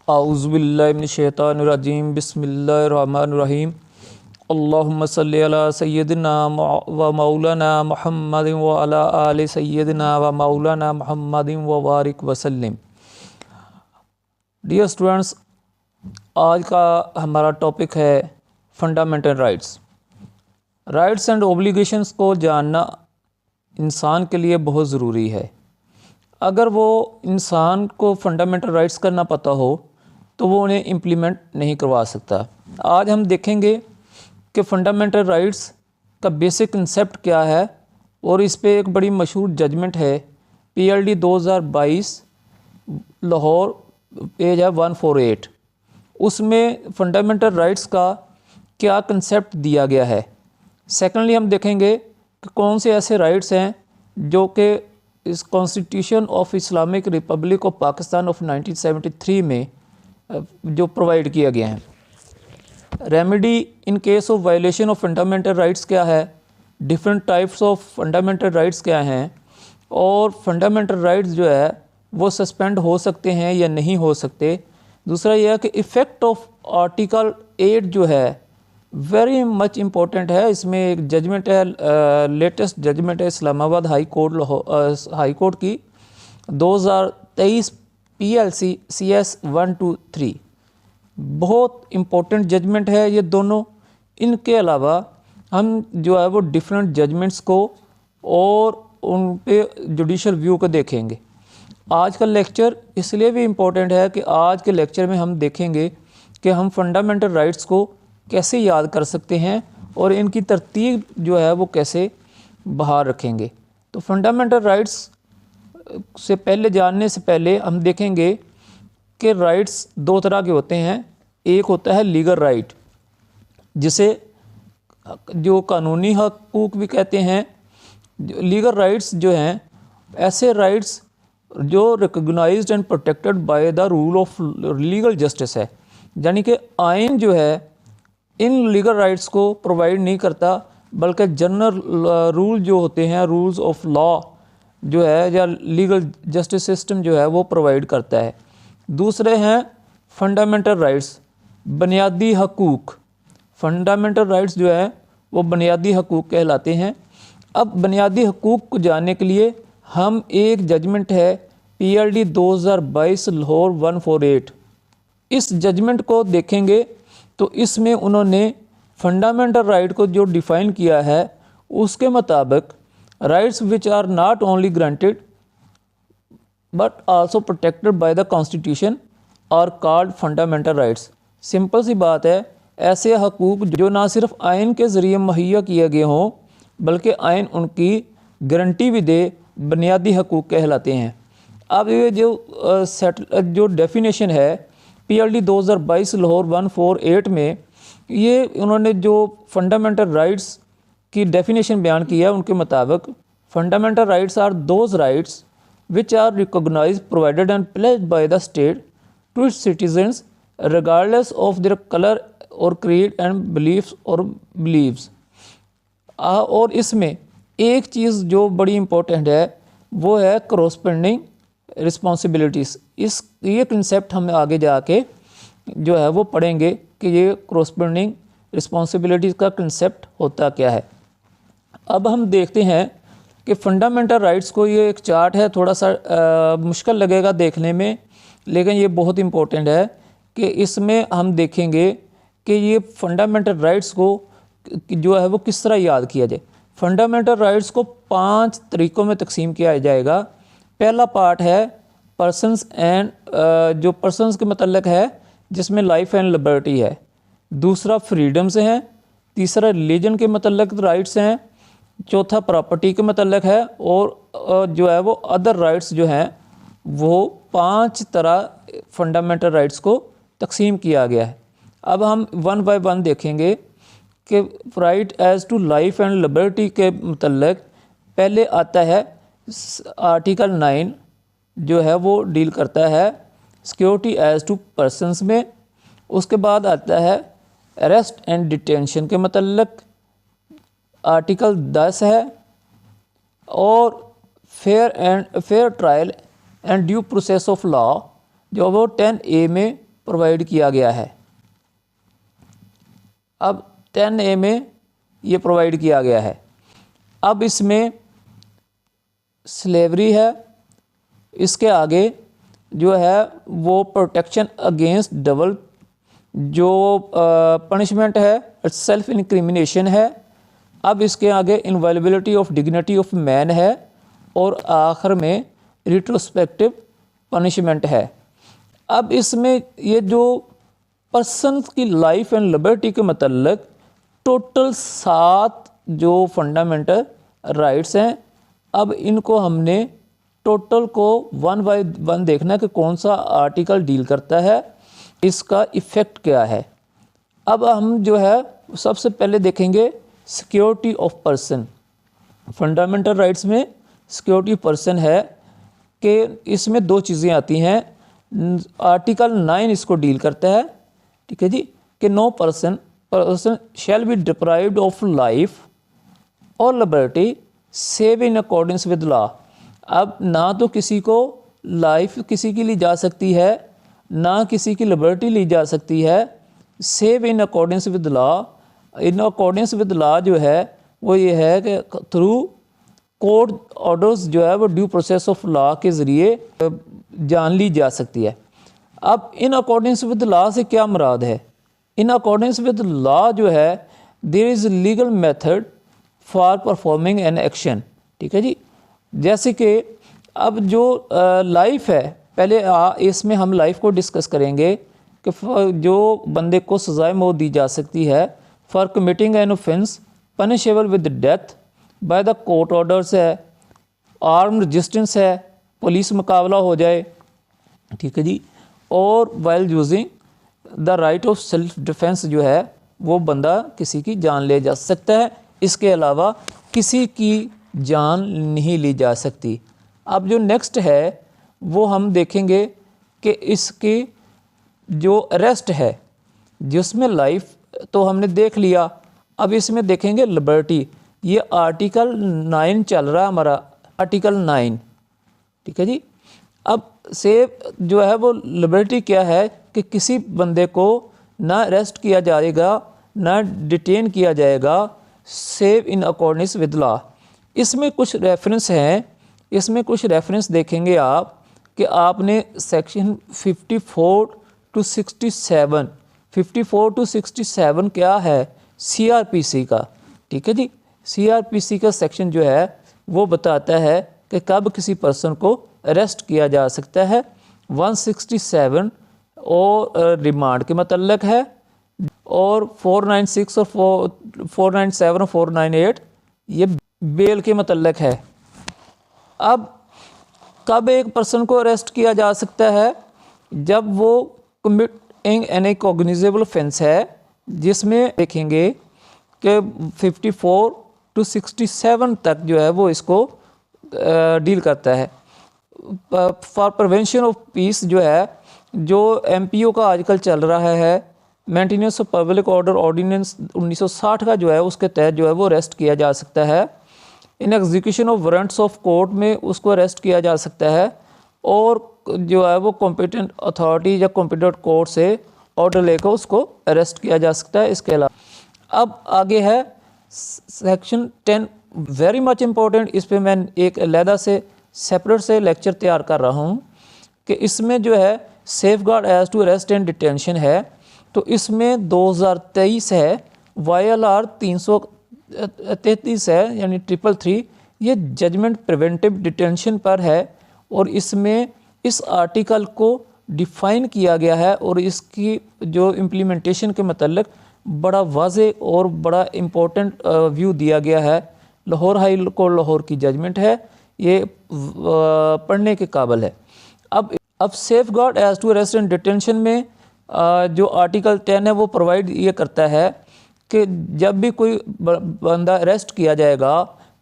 आउज़ुबिल्लाहि मिनश्शैतानिर्रजीम बिस्मिल्लाहिर्रहमानिर्रहीम अल्लाहुम्मा सल्लि अला सय्यिदिना व मौलाना मुहम्मदिन व अला आलि सय्यिदिना व मौलाना मुहम्मदिन व बारिक वसल्लिम। डियर स्टूडेंट्स, आज का हमारा टॉपिक है फंडामेंटल राइट्स। राइट्स एंड ओब्लिगेशंस को जानना इंसान के लिए बहुत ज़रूरी है। अगर वो इंसान को फंडामेंटल राइट्स का ना पता हो तो वो उन्हें इम्प्लीमेंट नहीं करवा सकता। आज हम देखेंगे कि फ़ंडामेंटल राइट्स का बेसिक कंसेप्ट क्या है और इस पे एक बड़ी मशहूर जजमेंट है PLD 2022 लाहौर, पेज है 148। उसमें फ़ंडामेंटल राइट्स का क्या कंसेप्ट दिया गया है। सेकेंडली हम देखेंगे कि कौन से ऐसे राइट्स हैं जो कि इस constitution of Islamic Republic of Pakistan of 1973 में जो प्रोवाइड किया गया है। Remedy in case of violation of fundamental rights क्या है, different types of fundamental rights क्या हैं, और फंडामेंटल राइट्स जो है वो सस्पेंड हो सकते हैं या नहीं हो सकते। दूसरा यह है कि इफ़ेक्ट ऑफ आर्टिकल 8 जो है वेरी मच इम्पोर्टेंट है। इसमें एक जजमेंट है, लेटेस्ट जजमेंट है इस्लामाबाद हाई कोर्ट की 2023 PLC CS 123। बहुत इम्पोर्टेंट जजमेंट है ये दोनों। इनके अलावा हम जो है वो डिफरेंट जजमेंट्स को और उन पे जुडिशल व्यू को देखेंगे। आज का लेक्चर इसलिए भी इम्पोर्टेंट है कि आज के लेक्चर में हम देखेंगे कि हम फंडामेंटल राइट्स को कैसे याद कर सकते हैं और इनकी तरतीब जो है वो कैसे बाहर रखेंगे। तो फंडामेंटल राइट्स से पहले जानने से पहले हम देखेंगे कि राइट्स दो तरह के होते हैं। एक होता है लीगल राइट, जिसे जो कानूनी हकूक़ भी कहते हैं। लीगल राइट्स जो हैं ऐसे राइट्स जो recognized and protected by the rule of legal justice है, यानी कि आइन जो है इन लीगल राइट्स को प्रोवाइड नहीं करता, बल्कि जनरल रूल जो होते हैं, रूल्स ऑफ लॉ जो है या लीगल जस्टिस सिस्टम जो है वो प्रोवाइड करता है। दूसरे हैं फंडामेंटल राइट्स, बुनियादी हकूक़। फंडामेंटल राइट्स जो है वो बुनियादी हकूक़ कहलाते हैं। अब बुनियादी हकूक़ को जानने के लिए हम एक जजमेंट है PLD 2022 लाहौर 148, इस जजमेंट को देखेंगे। तो इसमें उन्होंने फंडामेंटल राइट को जो डिफ़ाइन किया है उसके मुताबिक rights which are not only granted but also protected by the constitution are called fundamental rights. Simple सी बात है, ऐसे हकूक़ जो ना सिर्फ आइन के ज़रिए मुहैया किए गए हों बल्कि आइन उनकी गारंटी भी दे, बुनियादी हकूक़ कहलाते हैं। अब ये जो डेफिनेशन है PLD 2022 लाहौर 148 में, ये उन्होंने जो फंडामेंटल राइट्स की डेफिनेशन बयान किया है उनके मुताबिक fundamental rights are those rights which are recognized, provided and pledged by the state to its citizens regardless of their colour और क्रीड एंड बिलीफ्स और बिलीव्स। और इसमें एक चीज़ जो बड़ी इम्पोर्टेंट है वो है कॉरस्पॉन्डिंग रिस्पॉन्सिबिलिटीज़। ये कंसेप्ट हम आगे जाके जो है वो पढ़ेंगे कि ये कॉरस्पॉन्डिंग रिस्पॉन्सिबिलिटीज़ का कंसेप्ट होता क्या है। अब हम देखते हैं कि फंडामेंटल राइट्स को, ये एक चार्ट है, थोड़ा सा मुश्किल लगेगा देखने में, लेकिन ये बहुत इम्पोर्टेंट है कि इसमें हम देखेंगे कि ये फंडामेंटल राइट्स को जो है वो किस तरह याद किया जाए। फंडामेंटल राइट्स को 5 तरीक़ों में तकसीम किया जाएगा। पहला पार्ट है पर्सनस एंड, जो पर्सनस के मतलब है जिसमें लाइफ एंड लिबर्टी है। दूसरा फ्रीडम्स हैं। तीसरा रिलीजन के मतलब राइट्स हैं। चौथा प्रॉपर्टी के मतलब है। और जो है वो अदर राइट्स जो हैं वो 5 तरह फंडामेंटल राइट्स को तकसीम किया गया है। अब हम वन बाय वन देखेंगे कि right as to life and liberty के मतलब पहले आता है आर्टिकल 9 जो है वो डील करता है सिक्योरिटी एज़ टू पर्सनस में। उसके बाद आता है अरेस्ट एंड डिटेंशन के मतलब आर्टिकल 10 है। और fair trial and due process of law जो वो 10A में प्रोवाइड किया गया है। अब 10A में ये प्रोवाइड किया गया है। अब इसमें स्लेवरी है, इसके आगे जो है वो प्रोटेक्शन अगेंस्ट डबल जो पनिशमेंट है सेल्फ इंक्रिमिनेशन है। अब इसके आगे इनवायलेबिलिटी ऑफ डिग्निटी ऑफ मैन है और आखिर में रिट्रोस्पेक्टिव पनिशमेंट है। अब इसमें ये जो पर्सन की लाइफ एंड लिबर्टी के मतलब टोटल 7 जो फंडामेंटल राइट्स हैं। अब इनको हमने टोटल को 1 बाय 1 देखना है कि कौन सा आर्टिकल डील करता है, इसका इफ़ेक्ट क्या है। अब हम जो है सबसे पहले देखेंगे security of person. Fundamental rights में सिक्योरिटी पर्सन है कि इसमें 2 चीज़ें आती हैं। आर्टिकल 9 इसको डील करता है, ठीक है जी, कि no person shall be deprived of life और liberty save in accordance with law. अब ना तो किसी को लाइफ किसी की ली जा सकती है, ना किसी की लिबर्टी ली जा सकती है। Save in accordance with law, in accordance with law जो है वो ये है कि थ्रू कोर्ट ऑर्डर्स जो है वो ड्यू प्रोसेस ऑफ लॉ के ज़रिए जान ली जा सकती है। अब इन अकॉर्डेंस विद लॉ से क्या मुराद है? इन अकॉर्डेंस विद लॉ जो है there is legal method for performing an action, ठीक है जी। जैसे कि अब जो लाइफ है, पहले इसमें हम लाइफ को डिस्कस करेंगे कि जो बंदे को सज़ाए मौत दी जा सकती है for committing an offence punishable with death by the court orders है, आर्म रेजिस्टेंस है, पुलिस मुकाबला हो जाए, ठीक है जी, और while using the right of self defence जो है वो बंदा किसी की जान ले जा सकता है। इसके अलावा किसी की जान नहीं ली जा सकती। अब जो नेक्स्ट है वो हम देखेंगे कि इसकी जो अरेस्ट है जिसमें लाइफ तो हमने देख लिया। अब इसमें देखेंगे लिबर्टी। ये आर्टिकल 9 चल रहा है हमारा, आर्टिकल 9, ठीक है जी। अब सेव जो है वो लिबर्टी क्या है कि किसी बंदे को ना अरेस्ट किया जाएगा ना डिटेन किया जाएगा save in accordance with law. इसमें कुछ रेफरेंस हैं, इसमें कुछ रेफरेंस देखेंगे आप कि आपने सेक्शन 54 टू 67 क्या है CRPC का, ठीक है जी। CRPC का सेक्शन जो है वो बताता है कि कब किसी पर्सन को अरेस्ट किया जा सकता है। 167 और रिमांड के मतलब है, और 496 और 497 और 498 ये बेल के मतलब है। अब कब एक पर्सन को अरेस्ट किया जा सकता है? जब वो कमिटिंग एन कॉग्निजेबल ऑफेंस है, जिसमें देखेंगे कि 54 टू 67 तक जो है वो इसको डील करता है। फॉर प्रिवेंशन ऑफ पीस जो है, जो MPO का आजकल चल रहा है, maintenance of public order ordinance 1960 का जो है उसके तहत जो है वो अरेस्ट किया जा सकता है। In execution of warrants of court में उसको अरेस्ट किया जा सकता है, और जो है वो कॉम्पिटेंट अथॉरिटी या कॉम्पिटेंट कोर्ट से ऑर्डर लेकर उसको अरेस्ट किया जा सकता है। इसके अलावा अब आगे है सेक्शन 10, वेरी मच इम्पोर्टेंट। इस पर मैं एक अलहदा से सेपरेट से लेक्चर तैयार कर रहा हूँ कि इसमें जो है safeguard as to arrest and detention है। तो इसमें 2023 है, YLR 333 है, यानी 333, ये जजमेंट प्रिवेंटिव डिटेंशन पर है। और इसमें इस आर्टिकल को डिफ़ाइन किया गया है और इसकी जो इम्प्लीमेंटेशन के मतलब बड़ा वाज़े और बड़ा इम्पोर्टेंट व्यू दिया गया है। लाहौर हाई कोर्ट लाहौर की जजमेंट है, ये पढ़ने के काबिल है। अब safeguard as to arrest and detention में जो आर्टिकल 10 है वो प्रोवाइड ये करता है कि जब भी कोई बंदा अरेस्ट किया जाएगा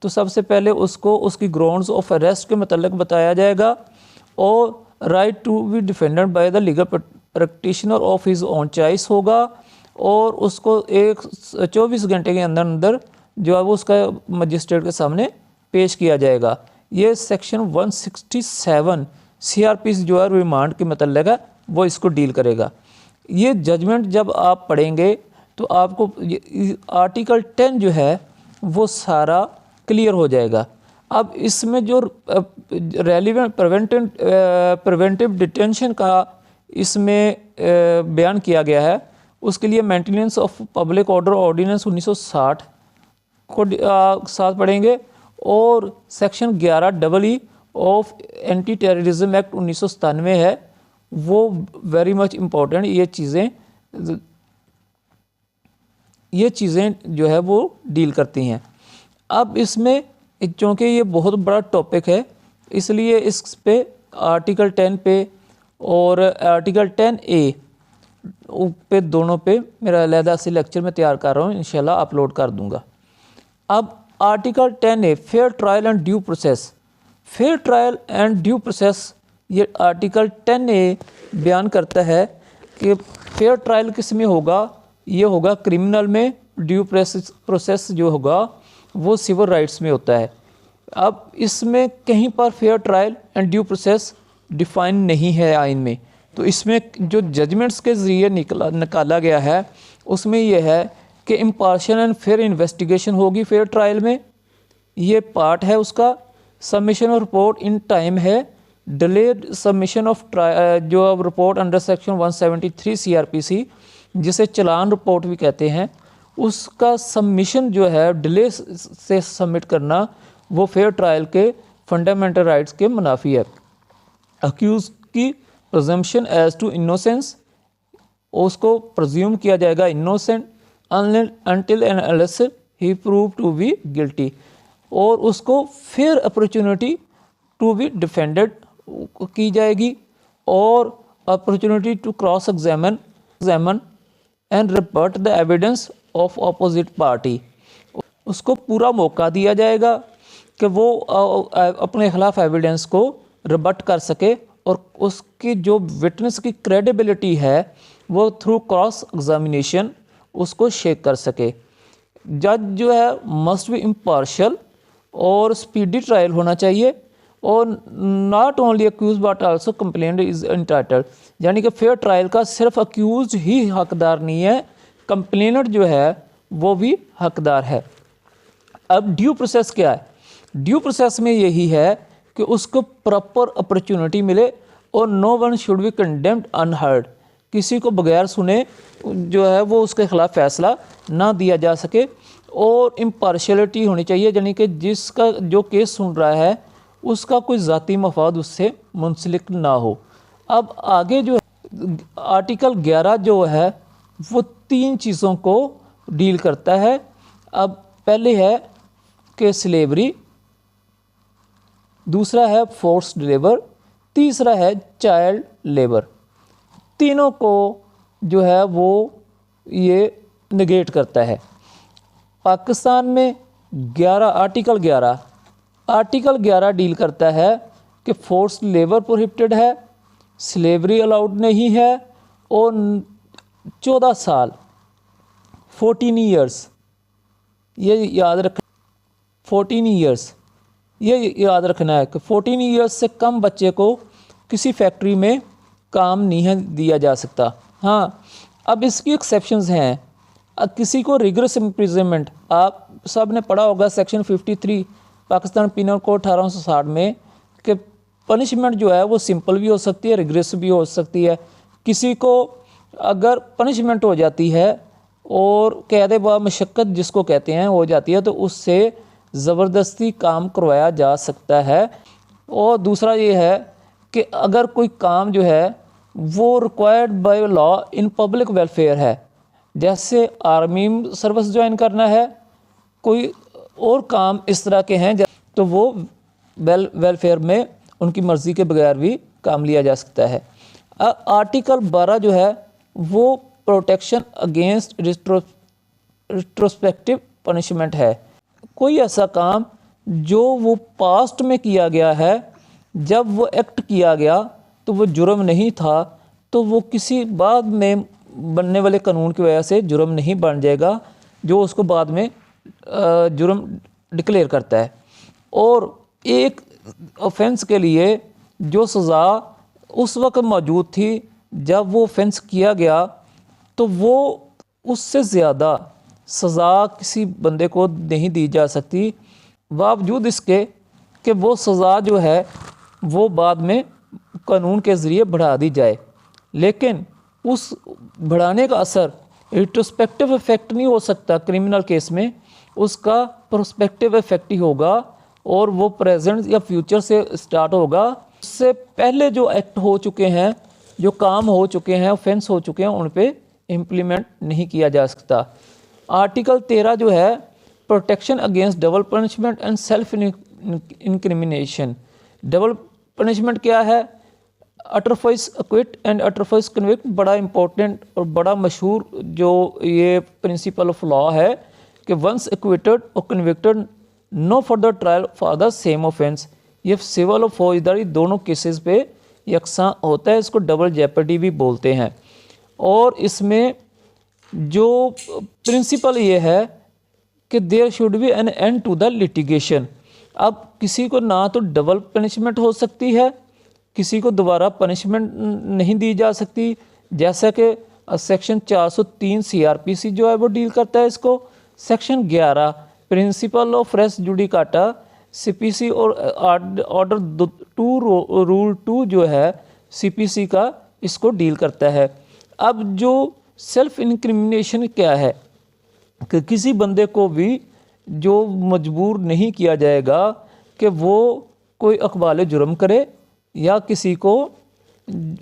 तो सबसे पहले उसको उसकी ग्राउंड्स ऑफ अरेस्ट के मतलब बताया जाएगा, और right to be defended by the legal practitioner of his own choice होगा, और उसको 24 घंटे के अंदर अंदर जो है वो उसका मजिस्ट्रेट के सामने पेश किया जाएगा। ये सेक्शन 167 CRPC जो है रिमांड के मतलब है वो इसको डील करेगा। ये जजमेंट जब आप पढ़ेंगे तो आपको आर्टिकल 10 जो है वो सारा क्लियर हो जाएगा। अब इसमें जो रेलिवेंट प्रिवेंटिव डिटेंशन का इसमें बयान किया गया है, उसके लिए maintenance of public order ordinance 1960 को साथ पढ़ेंगे, और section 11 of anti terrorism act 1997 है, वो वेरी मच इम्पोर्टेंट। ये चीज़ें जो है वो डील करती हैं। अब इसमें चूँकि ये बहुत बड़ा टॉपिक है, इसलिए इस पे आर्टिकल 10 पे और आर्टिकल 10A पे दोनों पे मेरा अलहदा से लेक्चर में तैयार कर रहा हूँ, इंशाल्लाह अपलोड कर दूँगा। अब article 10A fair trial and due process. Fair trial and due process, ये आर्टिकल 10A बयान करता है कि फेयर ट्रायल किस में होगा, ये होगा क्रिमिनल में, ड्यू प्रोसेस जो होगा वो सिविल राइट्स में होता है। अब इसमें कहीं पर fair trial and due process define नहीं है आइन में, तो इसमें जो जजमेंट्स के ज़रिए निकाला गया है उसमें यह है कि इम्पार्शियल एंड फेयर इन्वेस्टिगेशन होगी फेयर ट्रायल में, ये पार्ट है उसका। Submission of report in time है, डिलेड सबमिशन ऑफ जो अब रिपोर्ट अंडर सेक्शन 173 CRPC जिसे चालान रिपोर्ट भी कहते हैं, उसका सबमिशन जो है डिले से सबमिट करना वो फेयर ट्रायल के फंडामेंटल राइट्स के मुनाफी है। अक्यूज की प्रजम्पशन एज टू इनोसेंस, उसको प्रज्यूम किया जाएगा innocent until and unless he prove to be guilty, और उसको fair opportunity to be defended की जाएगी, और opportunity to cross examine and report the evidence of opposite party, उसको पूरा मौका दिया जाएगा कि वो अपने खिलाफ एविडेंस को रिबट कर सके, और उसकी जो विटनेस की क्रेडिबिलिटी है वो थ्रू क्रॉस एग्जामिनेशन उसको शेक कर सके। जज जो है मस्ट बी इम्पार्शियल और स्पीडी ट्रायल होना चाहिए, और not only accused but also complaint is entitled, यानी कि फेयर ट्रायल का सिर्फ अक्यूज ही हकदार नहीं है, कंप्लेनेंट जो है वो भी हकदार है। अब ड्यू प्रोसेस क्या है? ड्यू प्रोसेस में यही है कि उसको प्रॉपर अपॉर्चुनिटी मिले, और no one should be condemned unheard, किसी को बगैर सुने जो है वो उसके खिलाफ फैसला ना दिया जा सके, और इम्पार्शियलिटी होनी चाहिए, यानी कि जिसका जो केस सुन रहा है उसका कोई ज़ाती मफाद उससे मुंसलिक ना हो। अब आगे जो आर्टिकल 11 जो है वो 3 चीज़ों को डील करता है। अब पहले है कि स्लेवरी, दूसरा है फोर्स्ड लेबर, तीसरा है चाइल्ड लेबर। तीनों को जो है वो ये नेगेट करता है। पाकिस्तान में आर्टिकल 11 डील करता है कि फोर्स्ड लेबर प्रोहिबिटेड है, स्लेवरी अलाउड नहीं है, और 14 साल 14 ईयर्स ये याद रख 14 ईयर्स ये याद रखना है कि 14 ईयर्स से कम बच्चे को किसी फैक्ट्री में काम नहीं दिया जा सकता। हाँ, अब इसकी एक्सेप्शंस हैं। अब किसी को रिगरस इम्प्रिजनमेंट, आप सब ने पढ़ा होगा सेक्शन 53 पाकिस्तान पिनल कोड 1860 में कि पनिशमेंट जो है वो सिंपल भी हो सकती है, रिगरस भी हो सकती है। किसी को अगर पनिशमेंट हो जाती है और कैद ब मशक्क़त जिसको कहते हैं हो जाती है, तो उससे ज़बरदस्ती काम करवाया जा सकता है। और दूसरा ये है कि अगर कोई काम जो है वो required by law in public welfare है, जैसे आर्मी सर्विस ज्वाइन करना है, कोई और काम इस तरह के हैं, तो वो वेलफेयर में उनकी मर्ज़ी के बगैर भी काम लिया जा सकता है। आर्टिकल 12 जो है वो प्रोटेक्शन अगेंस्ट रिट्रोस्पेक्टिव पनिशमेंट है। कोई ऐसा काम जो वो पास्ट में किया गया है, जब वो एक्ट किया गया तो वो जुर्म नहीं था, तो वो किसी बाद में बनने वाले कानून की वजह से जुर्म नहीं बन जाएगा, जो उसको बाद में जुर्म डिक्लेयर करता है। और एक ऑफेंस के लिए जो सज़ा उस वक्त मौजूद थी जब वो ऑफेंस किया गया तो वो उससे ज़्यादा सज़ा किसी बंदे को नहीं दी जा सकती, बावजूद इसके कि वो सज़ा जो है वो बाद में कानून के ज़रिए बढ़ा दी जाए। लेकिन उस बढ़ाने का असर रिट्रोस्पेक्टिव इफ़ेक्ट नहीं हो सकता क्रिमिनल केस में, उसका प्रोस्पेक्टिव इफ़ेक्ट ही होगा और वो प्रेजेंट या फ्यूचर से स्टार्ट होगा। उससे पहले जो एक्ट हो चुके हैं, जो काम हो चुके हैं, ऑफेंस हो चुके हैं, उन पे इम्प्लीमेंट नहीं किया जा सकता। आर्टिकल 13 जो है protection against double punishment and self incrimination. Double punishment क्या है? अटरफाइस एक्विट एंड अटरफाइस कन्विक्ट। बड़ा इंपॉर्टेंट और बड़ा मशहूर जो ये प्रिंसिपल ऑफ लॉ है कि वंस एक्विटेड और convicted no further trial for the same offence. ये सिविल और फौजदारी दोनों केसेस पे यकसा होता है, इसको डबल जेपर्डी भी बोलते हैं। और इसमें जो प्रिंसिपल ये है कि there should be an end to the litigation. अब किसी को ना तो डबल पनिशमेंट हो सकती है, किसी को दोबारा पनिशमेंट नहीं दी जा सकती, जैसा कि सेक्शन 403 CRPC जो है वो डील करता है इसको। Section 11 principle of res judicata CPC और ऑर्डर 2 रूल 2 जो है CPC का, इसको डील करता है। अब जो सेल्फ इंक्रिमिनेशन क्या है कि किसी बंदे को भी जो मजबूर नहीं किया जाएगा कि वो कोई अकबाल जुर्म करे या किसी को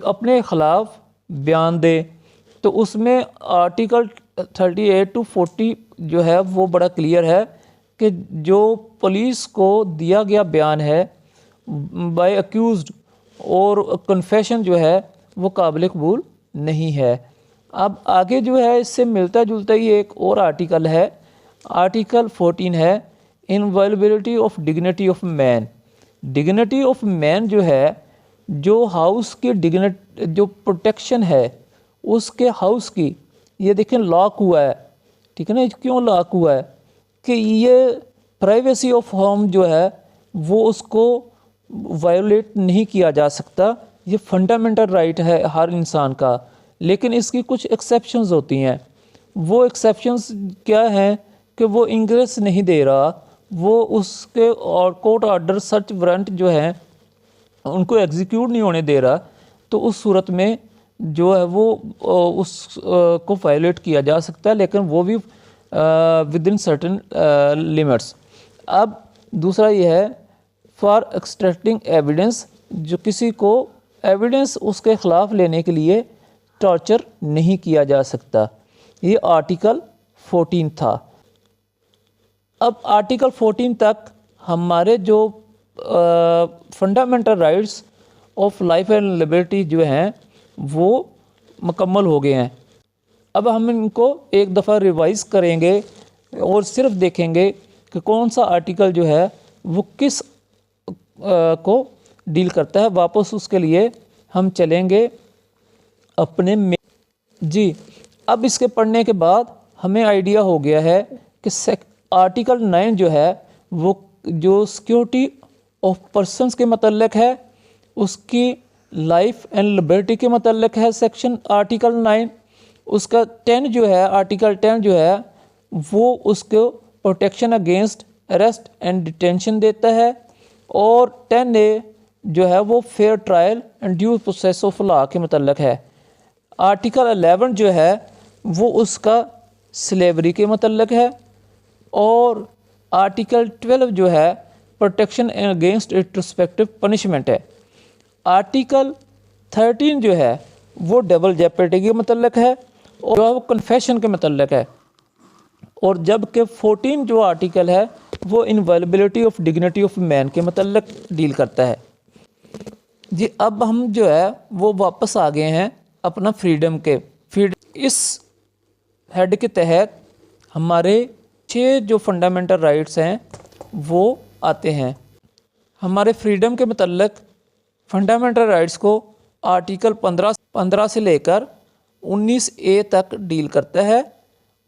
अपने ख़िलाफ़ बयान दे, तो उसमें आर्टिकल 38 to 40 जो है वो बड़ा क्लियर है कि जो पुलिस को दिया गया बयान है बाय अक्यूज़ड और कन्फेशन जो है वो काबिल कबूल नहीं है। अब आगे जो है इससे मिलता जुलता ही एक और आर्टिकल है, आर्टिकल 14 है inviolability of dignity of man. Dignity of man जो है, जो हाउस की डिग्निटी जो प्रोटेक्शन है उसके हाउस की, ये देखें लॉक हुआ है, ठीक है ना। क्यों लॉक हुआ है? कि ये प्राइवेसी ऑफ होम जो है वो उसको वायोलेट नहीं किया जा सकता, ये फंडामेंटल राइट है हर इंसान का। लेकिन इसकी कुछ एक्सेप्शंस होती हैं। वो एक्सेप्शंस क्या हैं कि वो इंग्रेस नहीं दे रहा, वो उसके और कोर्ट ऑर्डर सर्च वारंट जो है उनको एग्जीक्यूट नहीं होने दे रहा, तो उस सूरत में जो है वो उस को वायोलेट किया जा सकता है, लेकिन वो भी विद इन सर्टेन लिमिट्स। अब दूसरा ये है फॉर एक्सट्रैक्टिंग एविडेंस, जो किसी को एविडेंस उसके ख़िलाफ़ लेने के लिए टॉर्चर नहीं किया जा सकता। ये आर्टिकल 14 था। अब आर्टिकल 14 तक हमारे जो fundamental rights of life and liberty जो हैं वो मुकम्मल हो गए हैं। अब हम इनको एक दफ़ा रिवाइज़ करेंगे और सिर्फ देखेंगे कि कौन सा आर्टिकल जो है वो किस को डील करता है। वापस उसके लिए हम चलेंगे अपने में जी। अब इसके पढ़ने के बाद हमें आइडिया हो गया है कि आर्टिकल 9 जो है वो जो सिक्योरिटी ऑफ पर्सनस के मतलब है, उसकी लाइफ एंड लिबर्टी के मतलब है सेक्शन आर्टिकल 9। उसका 10 जो है, आर्टिकल 10 जो है वो उसको protection against arrest and detention देता है। और 10A जो है वो fair trial and due process of law के मतलब है। आर्टिकल 11 जो है वो उसका स्लेवरी के मतलब है। और आर्टिकल 12 जो है प्रोटेक्शन अगेंस्ट रिट्रोस्पेक्टिव पनिशमेंट है। आर्टिकल 13 जो है वो डबल जेपर्डी के मतलब है और वो कन्फेशन के मतलब है। और जबकि 14 जो आर्टिकल है वो इनवायलेबिलिटी ऑफ डिग्निटी ऑफ मैन के मतलब डील करता है जी। अब हम जो है वो वापस आ गए हैं अपना फ्रीडम के इस हेड के तहत हमारे 6 जो फंडामेंटल राइट्स हैं वो आते हैं। हमारे फ्रीडम के मतलब फंडामेंटल राइट्स को आर्टिकल 15 से लेकर 19A तक डील करता है।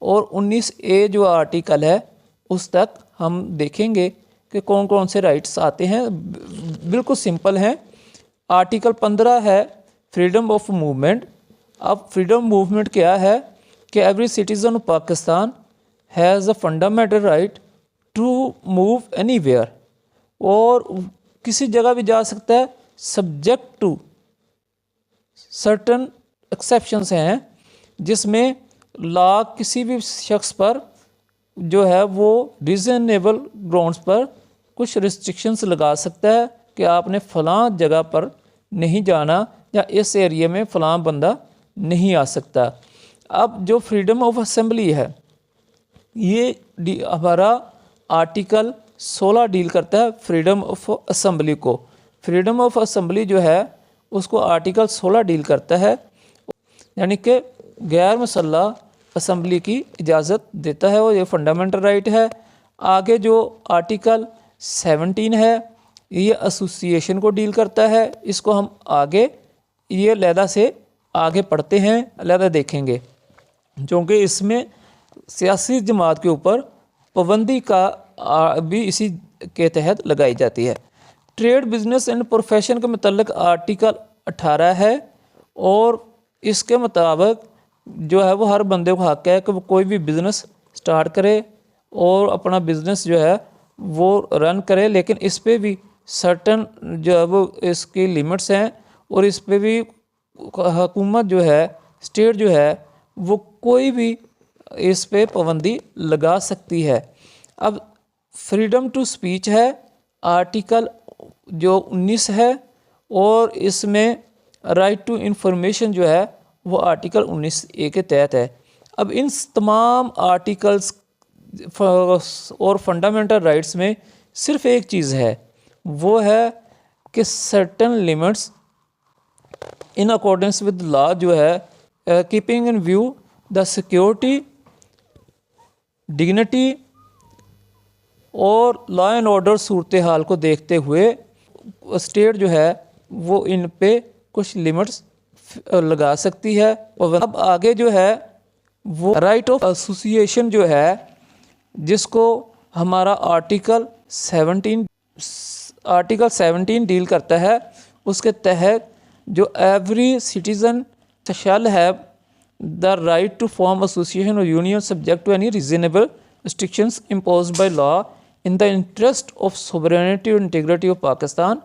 और 19A जो आर्टिकल है उस तक हम देखेंगे कि कौन कौन से राइट्स आते हैं। बिल्कुल सिंपल हैं। आर्टिकल 15 है फ्रीडम ऑफ मूवमेंट, अब फ्रीडम मूवमेंट क्या है कि every citizen of Pakistan has a fundamental right to move anywhere, और किसी जगह भी जा सकता है सब्जेक्ट टू सर्टन एक्सेप्शंस हैं, जिसमें लॉ किसी भी शख्स पर जो है वो रीज़नेबल ग्राउंड्स पर कुछ रिस्ट्रिक्शंस लगा सकता है कि आपने फ़लाँ जगह पर नहीं जाना या इस एरिया में फ़लाँ बंदा नहीं आ सकता। अब जो फ्रीडम ऑफ असेंबली है ये हमारा आर्टिकल 16 डील करता है फ्रीडम ऑफ असेंबली को। फ्रीडम ऑफ असेंबली जो है उसको आर्टिकल 16 डील करता है, यानी कि गैर मुसल्लह असेंबली की इजाज़त देता है और ये फंडामेंटल राइट है। आगे जो आर्टिकल 17 है ये एसोसिएशन को डील करता है, इसको हम आगे ये अलहदा से आगे पढ़ते हैं, अलहदा देखेंगे, क्योंकि इसमें सियासी जमात के ऊपर पाबंदी का भी इसी के तहत लगाई जाती है। ट्रेड बिजनेस एंड प्रोफेशन के मतलब आर्टिकल 18 है, और इसके मुताबिक जो है वो हर बंदे को हक है कि वो कोई भी बिज़नेस स्टार्ट करे और अपना बिज़नेस जो है वो रन करे, लेकिन इस पे भी सर्टन जो है वो इसकी लिमिट्स हैं, और इस पे भी हुकूमत जो है स्टेट जो है वो कोई भी इस पे पाबंदी लगा सकती है। अब फ्रीडम टू स्पीच है आर्टिकल जो 19 है, और इसमें राइट टू इंफॉर्मेशन जो है वो आर्टिकल 19A के तहत है। अब इन तमाम आर्टिकल्स और फंडामेंटल राइट्स में सिर्फ एक चीज़ है, वो है कि certain limits in accordance with law जो है keeping in view the security, dignity और लॉ एंड ऑर्डर सूरत हाल को देखते हुए स्टेट जो है वो इन पे कुछ लिमिट्स लगा सकती है। और अब आगे जो है वो राइट ऑफ एसोसिएशन जो है, जिसको हमारा आर्टिकल 17 डील करता है, उसके तहत जो every citizen shall have the right to form association और union subject to any reasonable restrictions imposed by law in the interest of sovereignty और integrity of Pakistan,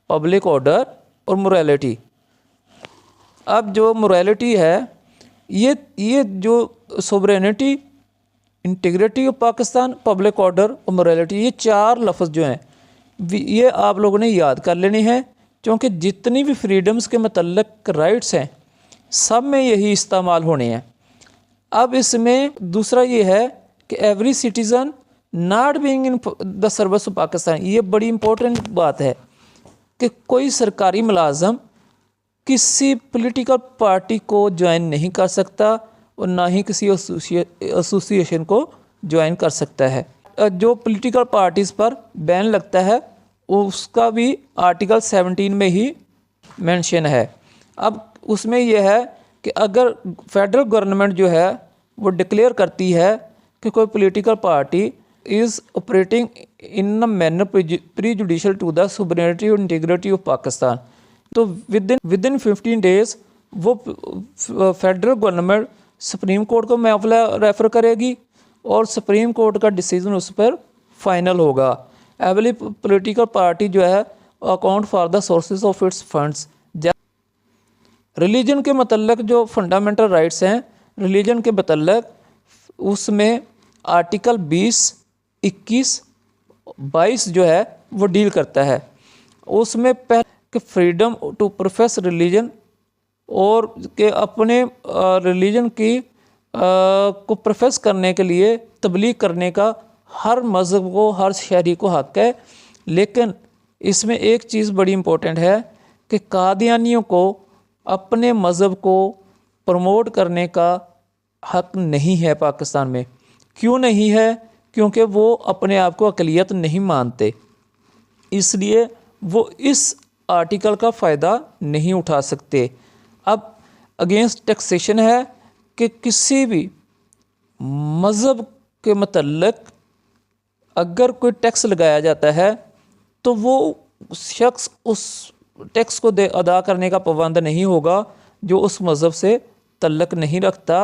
public order और मोरालिटी। अब जो मोरालिटी है ये जो sovereignty, integrity of Pakistan, public order और morality, ये चार लफ्ज़ जो हैं ये आप लोगों ने याद कर लेने हैं, क्योंकि जितनी भी फ्रीडम्स के मतलब राइट्स हैं सब में यही इस्तेमाल होने हैं। अब इसमें दूसरा ये है कि every citizen not being in the service of Pakistan, ये बड़ी इंपॉर्टेंट बात है कि कोई सरकारी मुलाजम किसी पॉलिटिकल पार्टी को ज्वाइन नहीं कर सकता और ना ही किसी एसोसिएशन को ज्वाइन कर सकता है। जो पॉलिटिकल पार्टीज़ पर बैन लगता है उसका भी आर्टिकल 17 में ही मेंशन है। अब उसमें यह है कि अगर फेडरल गवर्नमेंट जो है वो डिक्लेयर करती है कि कोई political party is operating in a manner prejudicial to the sovereignty और इंटीग्रिटी ऑफ पाकिस्तान, तो विद इन 15 डेज़ वो फेडरल गवर्नमेंट सुप्रीम कोर्ट को मामला रेफ़र करेगी और सुप्रीम कोर्ट का डिसीजन उस पर फाइनल होगा। एवरी पॉलिटिकल पार्टी जो है account for the sources of its funds. Religion के मतलब जो फंडामेंटल राइट्स हैं रिलीजन के मतलब, उसमें आर्टिकल 20, 21, 22 जो है वो डील करता है। उसमें पहले कि फ्रीडम टू प्रोफेस रिलीजन, और के अपने रिलीजन की को प्रोफेस करने के लिए तबलीग करने का हर मज़हब को, हर शहरी को हक़ है। लेकिन इसमें एक चीज़ बड़ी इम्पोर्टेंट है कि कादियानियों को अपने मज़हब को प्रमोट करने का हक़ नहीं है पाकिस्तान में। क्यों नहीं है? क्योंकि वो अपने आप को अक़लियत नहीं मानते, इसलिए वो इस आर्टिकल का फ़ायदा नहीं उठा सकते। अब अगेंस्ट टैक्सेशन है कि किसी भी मज़हब के मतलब अगर कोई टैक्स लगाया जाता है तो वो शख्स उस टैक्स को अदा करने का पाबंद नहीं होगा जो उस मज़हब से तल्लक नहीं रखता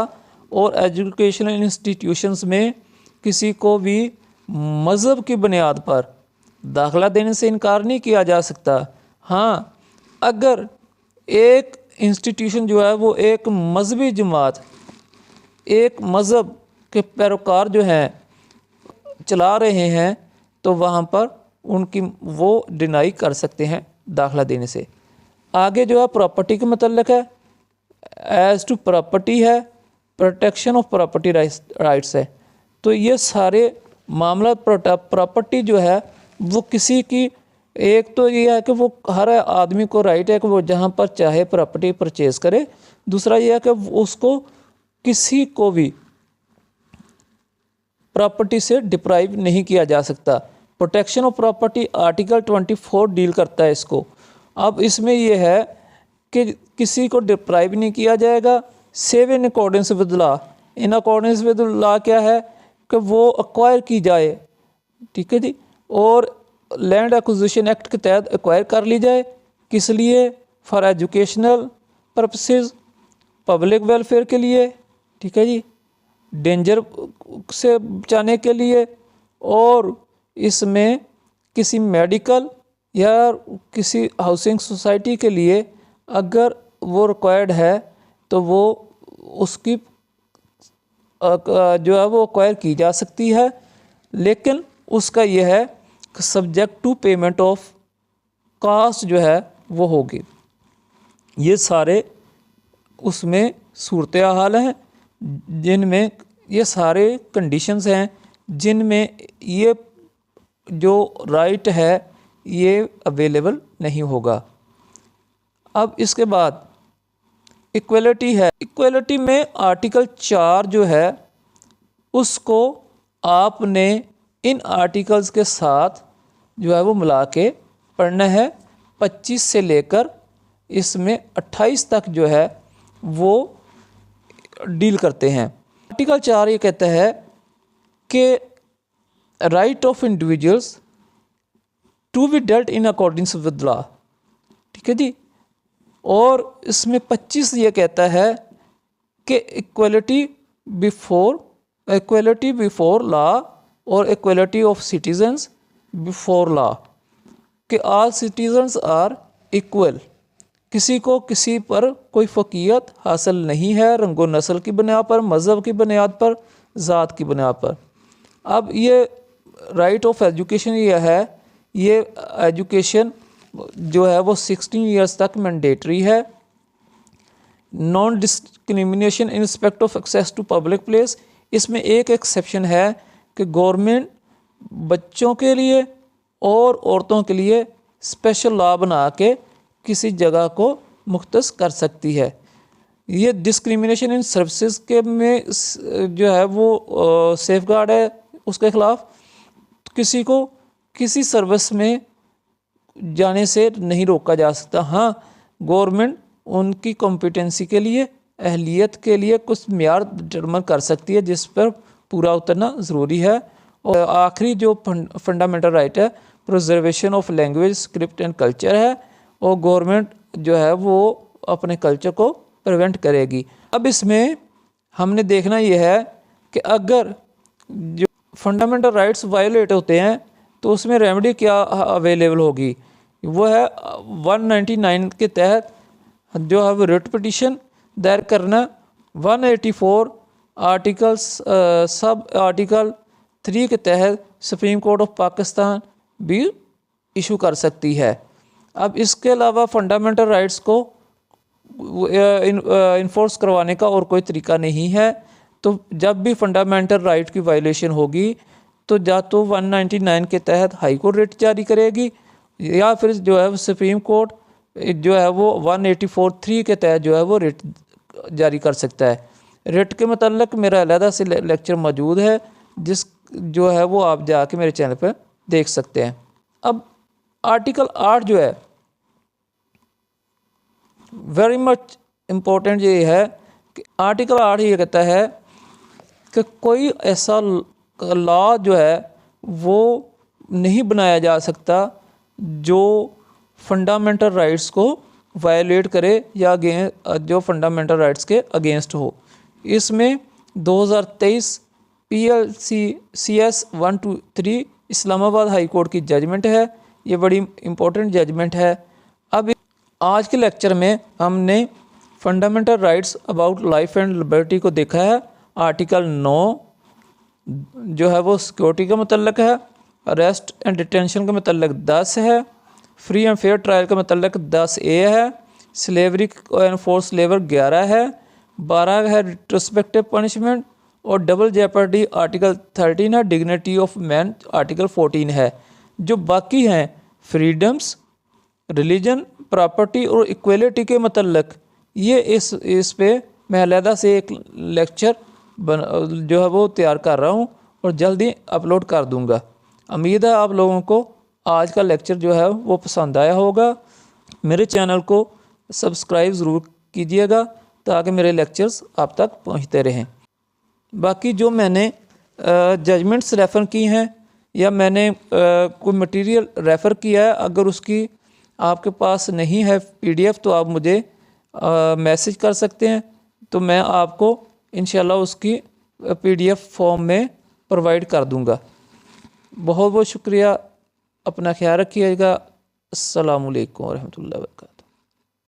और एजुकेशनल इंस्टीट्यूशंस में किसी को भी मज़हब की बुनियाद पर दाखिला देने से इनकार नहीं किया जा सकता। हाँ, अगर एक इंस्टीट्यूशन जो है वो एक मजहबी जमात, एक मज़हब के पैरोकार जो हैं चला रहे हैं, तो वहाँ पर उनकी वो डिनाई कर सकते हैं दाखिला देने से। आगे जो है प्रॉपर्टी के मतलब है, एज टू प्रॉपर्टी है, प्रोटेक्शन ऑफ प्रॉपर्टी राइट्स है। तो ये सारे मामला प्रॉपर्टी जो है वो किसी की, एक तो ये है कि वो हर आदमी को राइट है कि वो जहाँ पर चाहे प्रॉपर्टी परचेज़ करे। दूसरा ये है कि उसको किसी को भी प्रॉपर्टी से डिप्राइव नहीं किया जा सकता। Protection of property article 24 deal करता है इसको। अब इसमें यह है कि किसी को डिप्राइव नहीं किया जाएगा, save in accordance with law. In accordance with law क्या है कि वो एक्वायर की जाए, ठीक है जी, और लैंड एक्विजिशन एक्ट के तहत एक्वायर कर ली जाए। किस लिए? For educational purposes, public welfare के लिए, ठीक है जी, डेंजर से बचाने के लिए, और इसमें किसी मेडिकल या किसी हाउसिंग सोसाइटी के लिए अगर वो रिक्वायर्ड है तो वो उसकी जो है वो एक्वायर की जा सकती है। लेकिन उसका यह है कि subject to payment of cost जो है वो होगी। ये सारे उसमें सूरत हाल हैं जिनमें ये सारे कंडीशंस हैं जिनमें ये जो राइट है ये अवेलेबल नहीं होगा। अब इसके बाद इक्वलिटी है। इक्वलिटी में आर्टिकल 4 जो है उसको आपने इन आर्टिकल्स के साथ जो है वो मिला के पढ़ना है। 25 से लेकर इसमें 28 तक जो है वो डील करते हैं। आर्टिकल 4 ये कहता है कि right of individuals to be dealt in accordings with law, ठीक है जी। और इसमें 25 ये कहता है कि इक्वलिटी बिफोर लॉ और equality of citizens before law, कि ऑल सिटीजन्स आर इक्वल। किसी को किसी पर कोई फ़कीयत हासिल नहीं है रंगो नस्ल की बुनियाद पर, मज़हब की बुनियाद पर, ज़ात की बुनियाद पर। अब ये राइट ऑफ एजुकेशन ये है, ये एजुकेशन जो है वो 16 ईयर्स तक मैंडेटरी है। Non discrimination in respect of access to public place, इसमें एक एक्सेप्शन है कि गवर्नमेंट बच्चों के लिए और औरतों के लिए स्पेशल लॉ बना के किसी जगह को मुख्तस कर सकती है। ये डिस्क्रिमिनेशन इन सर्विसेज के में जो है वो सेफ गार्ड है उसके ख़िलाफ़। किसी को किसी सर्विस में जाने से नहीं रोका जा सकता। हाँ, गवर्नमेंट उनकी कॉम्पिटेंसी के लिए, अहलियत के लिए कुछ मेयार डिटरमिन कर सकती है जिस पर पूरा उतरना ज़रूरी है। और आखिरी जो फंडामेंटल राइट है preservation of language, script and culture है, और गवर्नमेंट जो है वो अपने कल्चर को प्रिवेंट करेगी। अब इसमें हमने देखना यह है कि अगर जो फंडामेंटल राइट्स वायलेट होते हैं तो उसमें रेमेडी क्या अवेलेबल होगी। वो है 199 के तहत जो है वो रिट पिटीशन दायर करना। 184 आर्टिकल्स सब आर्टिकल 3 के तहत सुप्रीम कोर्ट ऑफ पाकिस्तान भी इशू कर सकती है। अब इसके अलावा फंडामेंटल राइट्स को इन्फोर्स करवाने का और कोई तरीका नहीं है। तो जब भी फंडामेंटल राइट की वायलेशन होगी तो या तो 199 के तहत हाई कोर्ट रिट जारी करेगी या फिर जो है सुप्रीम कोर्ट जो है वो 184(3) के तहत जो है वो रिट जारी कर सकता है। रिट के मतलब मेरा अलहदा से लेक्चर मौजूद है जिस जो है वो आप जाके मेरे चैनल पर देख सकते हैं। अब आर्टिकल 8 जो है वेरी मच इम्पोर्टेंट ये है कि आर्टिकल 8 ये कहता है कि कोई ऐसा लॉ जो है वो नहीं बनाया जा सकता जो फंडामेंटल राइट्स को वायलेट करे या जो फंडामेंटल राइट्स के अगेंस्ट हो। इसमें 2023 PLCS 123 इस्लामाबाद हाई कोर्ट की जजमेंट है। ये बड़ी इम्पोर्टेंट जजमेंट है। अब आज के लेक्चर में हमने fundamental writes about life and liberty को देखा है। आर्टिकल 9 जो है वो सिक्योरिटी का मतलब है, अरेस्ट एंड डिटेंशन का मतलब 10 है, फ्री एंड फेयर ट्रायल का मतलब 10A है, स्लेवरी एंड फोर्स लेबर 11 है, 12 है रिट्रोस्पेक्टिव पनिशमेंट, और डबल जेपर्डी आर्टिकल 13 है, डिग्निटी ऑफ मैन आर्टिकल 14 है। जो बाकी हैं फ्रीडम्स, रिलीजन, प्रॉपर्टी और इक्वलिटी के मतलब ये इस पे मैं अलहदा से एक लेक्चर जो है वो तैयार कर रहा हूँ और जल्दी अपलोड कर दूँगा। उम्मीद है आप लोगों को आज का लेक्चर जो है वो पसंद आया होगा। मेरे चैनल को सब्सक्राइब ज़रूर कीजिएगा ताकि मेरे लेक्चर्स आप तक पहुँचते रहें। बाकी जो मैंने जजमेंट्स रेफ़र की हैं या मैंने कोई मटेरियल रेफ़र किया है, अगर उसकी आपके पास नहीं है PDF तो आप मुझे मैसेज कर सकते हैं, तो मैं आपको इंशाल्लाह उसकी PDF फॉर्म में प्रोवाइड कर दूंगा। बहुत बहुत शुक्रिया। अपना ख्याल रखिएगा। अस्सलामु अलैकुम वरहमतुल्लाहि वबरकातुहू।